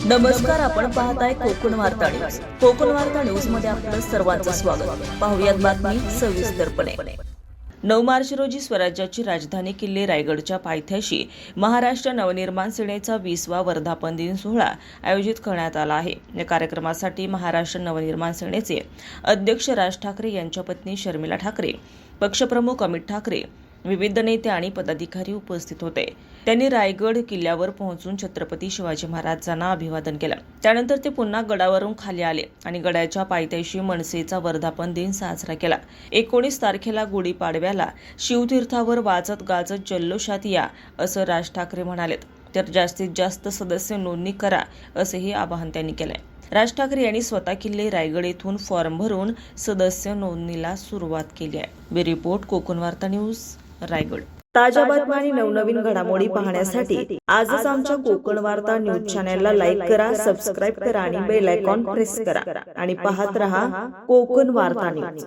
नमस्कार, आपण पाहताय कोकण वार्ता न्यूज. कोकण वार्ता न्यूज मध्ये आपलं सर्वांचं स्वागत. पाहुयात बातमी सविस्तरपणे. 9 मार्च रोजी स्वराज्याची राजधानी किल्ले रायगडच्या पायथ्याशी महाराष्ट्र नवनिर्माण सेनेचा 20वा वर्धापन दिन सोहळा आयोजित करण्यात आला आहे. या कार्यक्रमासाठी महाराष्ट्र नवनिर्माण सेनेचे अध्यक्ष राज ठाकरे यांच्या पत्नी शर्मिला ठाकरे, पक्षप्रमुख अमित ठाकरे, विविध नेते आणि पदाधिकारी उपस्थित होते. त्यांनी रायगड किल्ल्यावर पोहोचून छत्रपती शिवाजी महाराजांना अभिवादन केलं. त्यानंतर ते पुन्हा गडावरून खाली आले आणि गडाच्या पायथ्याशी मनसेचा वर्धापन दिन साजरा केला. 19 तारखेला गुढीपाडव्याला शिवतीर्थावर वाजत गाजत जल्लोषात या, असं राज ठाकरे म्हणालेत. तर जास्तीत जास्त सदस्य नोंदणी करा, असेही आवाहन त्यांनी केलंय. राज ठाकरे यांनी स्वतः किल्ले रायगड येथून फॉर्म भरून सदस्य नोंदणीला सुरुवात केली आहे. ब्युरो रिपोर्ट, कोकण वार्ता न्यूज, रायगड. ताज्या बातम्या आणि नवनवीन घडामोडी पाहण्यासाठी आजच आमच्या कोकण वार्ता न्यूज चॅनलला लाईक करा, सबस्क्राईब करा आणि बेल आयकॉन प्रेस करा आणि पाहत रहा कोकण वार्ता न्यूज.